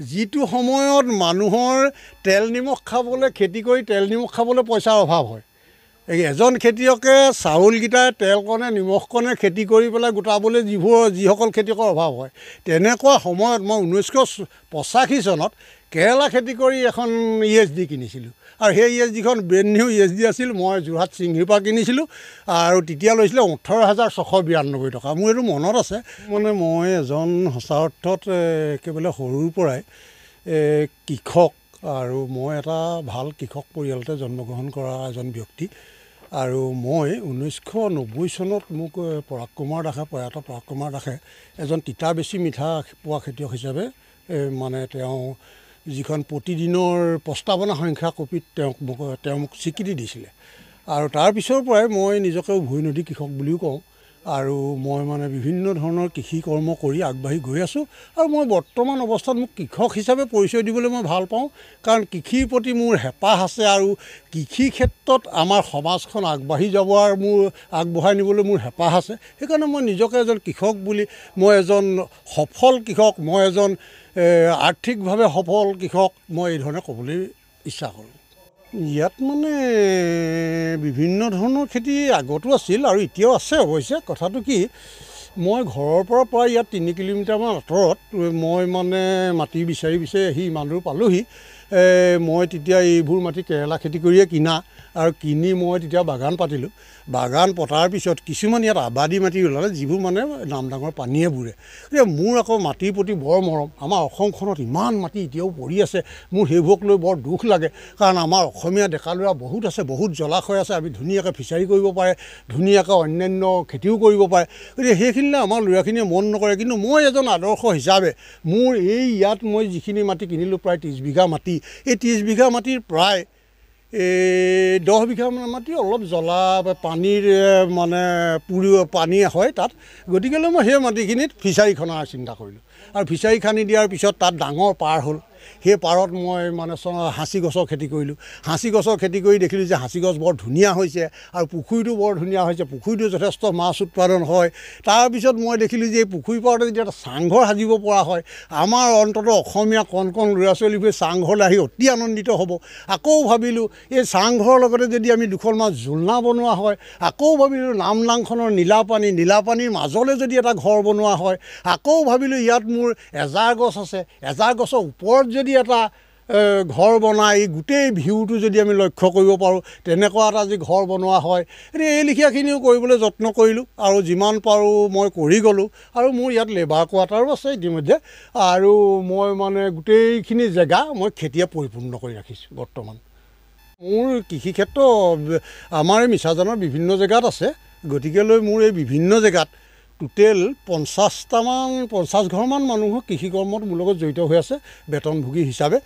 যিটো সময়ত মানুহৰ তেল নিমখ খাবলৈ খেতি কৰি তেল নিমখ খাবলৈ পইচাৰ অভাৱ হয়, এজন খেতিয়কে চাউলকেইটা তেলকণে নিমখকণে খেতি কৰি পেলাই গোটাবলৈ যিসকল খেতিয়কৰ অভাৱ হয়, তেনেকুৱা সময়ত মই 1985 চনত কেৰেলা খেতি কৰি এখন ESD কিনিছিলোঁ। আৰু সেই ESDখন ব্ৰেণ্ড নিউ ESD আছিল। মই যোৰহাট চিংঘিৰ পৰা কিনিছিলোঁ আৰু তেতিয়া লৈছিলে 18,692 টকা। মোৰ এইটো মনত আছে। মানে মই এজন সঁচা অৰ্থত একেবাৰে সৰুৰ পৰাই কৃষক, আৰু মই এটা ভাল কৃষক পৰিয়ালতে জন্মগ্ৰহণ কৰা এজন ব্যক্তি। আৰু মই 1990 চনত মোক প্ৰয়াত কুমাৰ দাসে এজন তিতা বেছি মিঠা পোৱা খেতিয়ক হিচাপে মানে তেওঁ যিখন প্ৰতিদিনৰ প্ৰস্তাৱনা সংখ্যা কপিত তেওঁ মোক স্বীকৃতি দিছিলে। আৰু তাৰ পিছৰ পৰাই মই নিজকে উভৈনদী কৃষক বুলিও কওঁ। আৰু মই মানে বিভিন্ন ধৰণৰ কৃষি কৰ্ম কৰি আগবাঢ়ি গৈ আছোঁ। আৰু মই বৰ্তমান অৱস্থাত মোক কৃষক হিচাপে পৰিচয় দিবলৈ মই ভাল পাওঁ, কাৰণ কৃষিৰ প্ৰতি মোৰ হেঁপাহ আছে আৰু কৃষি ক্ষেত্ৰত আমাৰ সমাজখন আগবাঢ়ি যাব আৰু আগবঢ়াই নিবলৈ মোৰ হেঁপাহ আছে। সেইকাৰণে মই নিজকে এজন কৃষক বুলি, মই এজন সফল কৃষক, মই এজন আৰ্থিকভাৱে সফল কৃষক, মই এই ধৰণে ক'বলৈ ইচ্ছা কৰোঁ। ইয়াত মানে বিভিন্ন ধৰণৰ খেতি আগতো আছিল আৰু এতিয়াও আছে। অৱশ্যে কথাটো কি, মই ঘৰৰ পৰা প্ৰায় ইয়াত 3 কিলোমিটাৰমান আঁতৰত মই মানে মাটি বিচাৰি আহি ইমান দূৰ পালোহি। মই তেতিয়া এইবোৰ মাটি কেৰেলা খেতি কৰিয়ে কিনা, আৰু কিনি মই তেতিয়া বাগান পাতিলোঁ। বাগান পতাৰ পিছত কিছুমান ইয়াত আবাদী মাটি ওলালে, যিবোৰ মানে নাম ডাঙৰ পানীয়ে বুৰে। গতিকে মোৰ আকৌ মাটিৰ প্ৰতি বৰ মৰম। আমাৰ অসমখনত ইমান মাটি এতিয়াও পৰি আছে, মোৰ সেইবোৰক লৈ বৰ দুখ লাগে। কাৰণ আমাৰ অসমীয়া ডেকা ল'ৰা বহুত আছে, বহুত জলাশয় আছে, আমি ধুনীয়াকৈ ফিচাৰী কৰিব পাৰে, ধুনীয়াকৈ অন্যান্য খেতিও কৰিব পাৰে। গতিকে সেইখিনিলে আমাৰ ল'ৰাখিনিয়ে মন নকৰে। কিন্তু মই এজন আদৰ্শ হিচাপে মোৰ ইয়াত মই যিখিনি মাটি কিনিলোঁ, প্ৰায় 30 বিঘা মাটি, এই 30 বিঘা মাটিৰ প্ৰায় 10 বিঘামান মাটি অলপ জ্বলা পানীৰ মানে পানী হয় তাত। গতিকেলৈ মই সেই মাটিখিনিত ফিচাৰী খন্দাৰ চিন্তা কৰিলোঁ। আৰু ফিচাৰী খান্দি দিয়াৰ পিছত তাত ডাঙৰ পাৰ হ'ল। সেই পাৰত মই মানে হাঁচি গছৰ খেতি কৰিলোঁ। হাঁচি গছৰ খেতি কৰি দেখিলোঁ যে হাঁচি গছ বৰ ধুনীয়া হৈছে, আৰু পুখুৰীটো বৰ ধুনীয়া হৈছে, পুখুৰীটো যথেষ্ট মাছ উৎপাদন হয়। তাৰপিছত মই দেখিলোঁ যে এই পুখুৰী পাৰতে যদি এটা চাংঘৰ সাজিব পৰা হয়, আমাৰ অন্ততঃ অসমীয়া কণ ল'ৰা ছোৱালীবোৰে চাংঘৰলৈ আহি অতি আনন্দিত হ'ব। আকৌ ভাবিলোঁ এই চাংঘৰৰ লগতে যদি আমি দুখনমান জোলনা বনোৱা হয়। আকৌ ভাবিলোঁ নামলাংখনৰ নীলাপানীৰ মাজলৈ যদি এটা ঘৰ বনোৱা হয়। আকৌ ভাবিলোঁ ইয়াত মোৰ এজাৰ গছ আছে, এজাৰ গছৰ ওপৰত যদি এটা ঘৰ বনাই গোটেই ভিউটো যদি আমি লক্ষ্য কৰিব পাৰোঁ, তেনেকুৱা এটা যদি ঘৰ বনোৱা হয়। এতিয়া এই লিখীয়াখিনিও কৰিবলৈ যত্ন কৰিলোঁ, আৰু যিমান পাৰোঁ মই কৰি গ'লোঁ। আৰু মোৰ ইয়াত লেবাৰ কোৱাৰ্টাৰো আছে ইতিমধ্যে। আৰু মই মানে গোটেইখিনি জেগা মই খেতিয়ে পৰিপূৰ্ণ কৰি ৰাখিছোঁ বৰ্তমান। মোৰ কৃষিক্ষেত্ৰ আমাৰ এই মিছাজানৰ বিভিন্ন জেগাত আছে। গতিকেলৈ মোৰ এই বিভিন্ন জেগাত টোটেল 50 ঘৰমান মানুহ কৃষি কৰ্মত মোৰ লগত জড়িত হৈ আছে বেতনভোগী হিচাপে।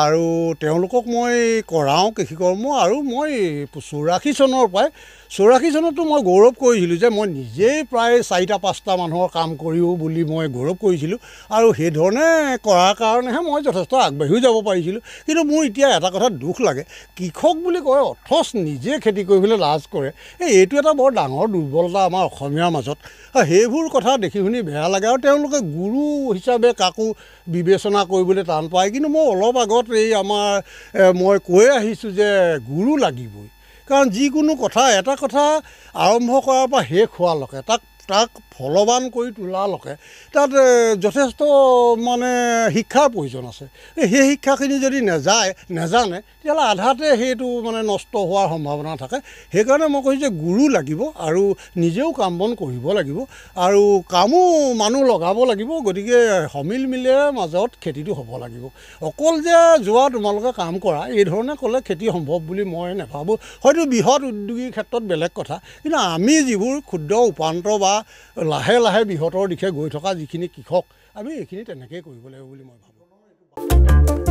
আৰু তেওঁলোকক মই কৰাওঁ কৃষি কৰ্ম। আৰু মই 84 চনৰ পৰাই 84 চনতো মই গৌৰৱ কৰিছিলোঁ যে মই নিজেই প্ৰায় 4-5টা মানুহৰ কাম কৰিও বুলি মই গৌৰৱ কৰিছিলোঁ। আৰু সেইধৰণে কৰাৰ কাৰণেহে মই যথেষ্ট আগবাঢ়িও যাব পাৰিছিলোঁ। কিন্তু মোৰ এতিয়া এটা কথা দুখ লাগে, কৃষক বুলি কয় অথচ নিজে খেতি কৰিবলৈ লাজ কৰে। এইটো এটা বৰ ডাঙৰ দুৰ্বলতা আমাৰ অসমীয়াৰ মাজত। সেইবোৰ কথা দেখি শুনি বেয়া লাগে। আৰু তেওঁলোকে গুৰু হিচাপে কাকো বিবেচনা কৰিবলৈ টান পায়। কিন্তু মই অলপ আগত মই কৈ আহিছোঁ যে গুৰু লাগিবই। কাৰণ যিকোনো কথা, এটা কথা আৰম্ভ কৰাৰ পৰা শেষ হোৱালৈকে, তাক ফলৱান কৰি তোলালৈকে তাত যথেষ্ট মানে শিক্ষাৰ প্ৰয়োজন আছে। সেই শিক্ষাখিনি যদি নেজানে তেতিয়াহ'লে আধাতে সেইটো মানে নষ্ট হোৱাৰ সম্ভাৱনা থাকে। সেইকাৰণে মই কৈছোঁ যে গুৰু লাগিব, আৰু নিজেও কাম বন কৰিব লাগিব, আৰু কামো মানুহ লগাব লাগিব। গতিকে সমিল মিলেৰে মাজত খেতিটো হ'ব লাগিব। অকল যে যোৱা তোমালোকে কাম কৰা এইধৰণে ক'লে খেতি সম্ভৱ বুলি মই নাভাবোঁ। হয়তো বৃহৎ উদ্যোগীৰ ক্ষেত্ৰত বেলেগ কথা, কিন্তু আমি যিবোৰ ক্ষুদ্ৰ উপান্ত বা লাহে লাহে বৃহতৰ দিশে গৈ থকা যিখিনি কৃষক, আমি এইখিনি তেনেকৈয়ে কৰিব লাগিব বুলি মই ভাবোঁ।